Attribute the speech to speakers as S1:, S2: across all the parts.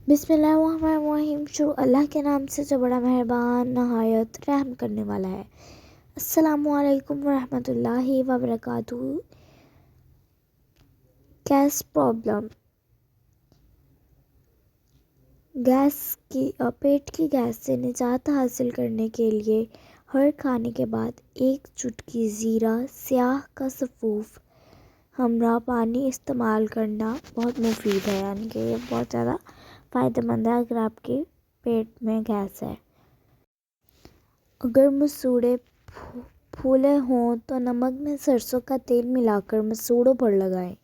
S1: بسم اللہ الرحمن الرحیم۔ شروع اللہ کے نام سے جو بڑا مہربان نہایت رحم کرنے والا ہے۔ السلام علیکم ورحمۃ اللہ وبرکاتہ۔ Gas problem. پیٹ کی گیس سے نجات حاصل کرنے کے لیے ہر کھانے کے بعد ایک چٹکی زیرہ سیاہ کا سفوف ہمراہ پانی استعمال کرنا بہت مفید ہے، یعنی کہ یہ بہت زیادہ فائدہ مند ہے اگر آپ کے پیٹ میں گیس ہے۔ اگر مسوڑے پھولے ہوں تو نمک میں سرسوں کا تیل ملا کر مسوڑوں پر لگائیں۔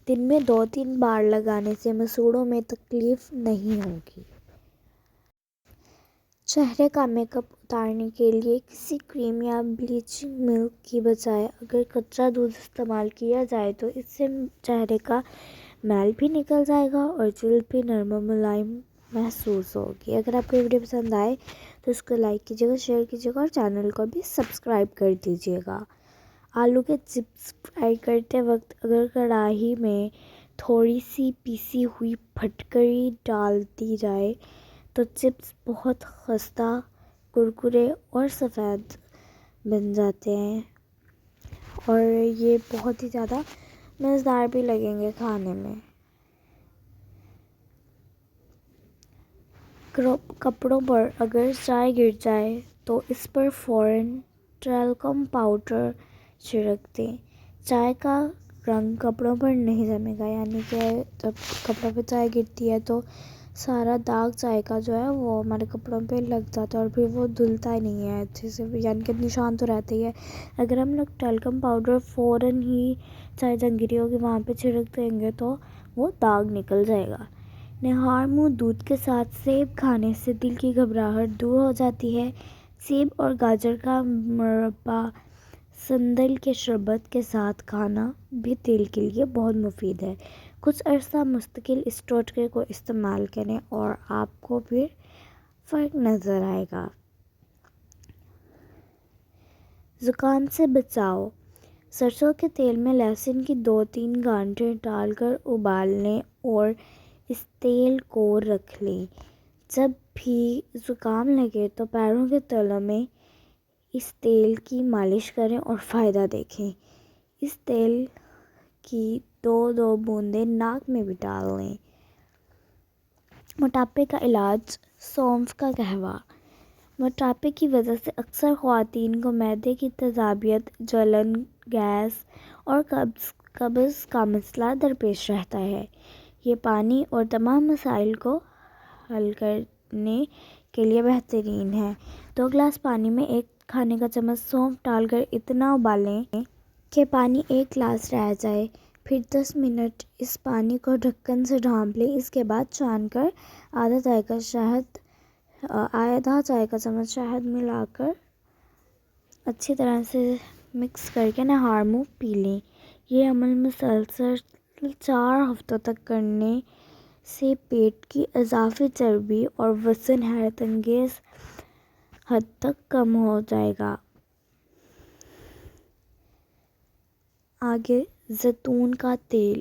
S1: دن میں 2-3 بار لگانے سے مسوڑوں میں تکلیف نہیں ہوگی۔ چہرے کا میک اپ اتارنے کے لیے کسی کریم یا بلیچنگ ملک کی بجائے اگر کچا دودھ استعمال کیا جائے تو اس سے چہرے کا میل بھی نکل جائے گا اور جلد بھی نرم و ملائم محسوس ہوگی۔ اگر آپ کو یہ ویڈیو پسند آئے تو اس کو لائک کیجیے گا، شیئر کیجیے گا اور چینل کو بھی سبسکرائب کر دیجیے گا۔ آلو کے چپس فرائی کرتے وقت اگر کڑاہی میں تھوڑی سی پیسی ہوئی پھٹکری ڈال دی جائے تو چپس بہت خستہ، کرکرے اور سفید بن جاتے ہیں اور یہ بہت ہی زیادہ مزیدار بھی لگیں گے کھانے میں۔ کپڑوں پر اگر چائے گر جائے تو اس پر فوراً ٹیلکم پاؤڈر چھڑک دیں۔ چائے کا رنگ کپڑوں پر نہیں جمے گا، یعنی کہ جب کپڑوں پہ چائے گرتی ہے تو سارا داغ چائے کا جو ہے وہ ہمارے کپڑوں پہ لگ جاتا ہے اور پھر وہ دھلتا ہی نہیں ہے اچھے سے، یعنی کہ نشان تو رہتا ہی ہے۔ اگر ہم لوگ ٹیلکم پاؤڈر فوراً ہی چائے جہاں گری ہوگی وہاں پہ چھڑک دیں گے تو وہ داغ نکل جائے گا۔ نہار منہ دودھ کے ساتھ سیب کھانے سے دل کی گھبراہٹ دور ہو جاتی ہے۔ سیب اور گاجر کا مربع سندل کے شربت کے ساتھ کھانا بھی دل کے لیے بہت مفید ہے۔ کچھ عرصہ مستقل اس ٹوٹکے کو استعمال کریں اور آپ کو بھی فرق نظر آئے گا۔ زکام سے بچاؤ۔ سرسوں کے تیل میں لہسن کی 2-3 گانٹھیں ڈال کر ابال لیں اور اس تیل کو رکھ لیں۔ جب بھی زکام لگے تو پیروں کے تلوں میں اس تیل کی مالش کریں اور فائدہ دیکھیں۔ اس تیل کی 2 بوندیں ناک میں بھی ڈال لیں۔ موٹاپے کا علاج۔ سونف کا قہوہ۔ موٹاپے کی وجہ سے اکثر خواتین کو معدے کی تیزابیت، جلن، گیس اور قبض کا مسئلہ درپیش رہتا ہے۔ یہ پانی اور تمام مسائل کو حل کرنے کے لیے بہترین ہے۔ 2 گلاس پانی میں 1 کھانے کا چمچ سونف ڈال کر اتنا ابالیں کہ پانی 1 گلاس رہ جائے، پھر 10 منٹ اس پانی کو ڈھکن سے ڈھانپ لیں۔ اس کے بعد چھان کر آدھا چائے کا چمچ شہد ملا کر اچھی طرح سے مکس کر کے نہار منہ پی لیں۔ یہ عمل مسلسل 4 ہفتوں تک کرنے سے پیٹ کی اضافی چربی اور وزن حیرت انگیز حد تک کم ہو جائے گا۔ آگے زیتون کا تیل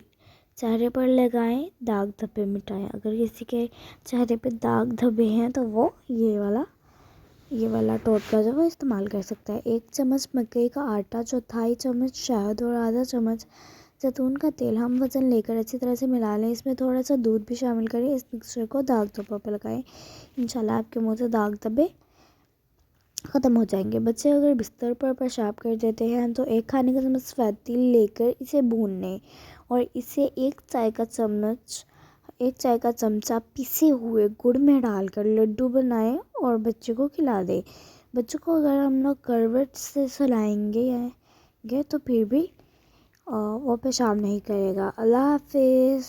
S1: چہرے پر لگائیں، داغ دھبے مٹائیں۔ اگر کسی کے چہرے پہ داغ دھبے ہیں تو وہ یہ والا ٹوٹکا جو وہ استعمال کر سکتا ہے۔ 1 چمچ مکئی کا آٹا، 1/4 چمچ شہد اور آدھا چمچ زیتون کا تیل ہم وزن لے کر اچھی طرح سے ملا لیں۔ اس میں تھوڑا سا دودھ بھی شامل کریں۔ اس مکسچر کو داغ دھبوں پہ لگائیں، انشاءاللہ آپ کے منہ سے داغ دھبے ختم ہو جائیں گے۔ بچے اگر بستر پر پیشاب کر دیتے ہیں تو 1 کھانے کا چمچ سفید تل لے کر اسے بھون لیں اور اسے 1 چائے کا چمچہ پیسے ہوئے گڑ میں ڈال کر لڈو بنائیں اور بچے کو کھلا دیں۔ بچوں کو اگر ہم لوگ کروٹ سے سلائیں گے تو پھر بھی وہ پیشاب نہیں کرے گا۔ اللہ حافظ۔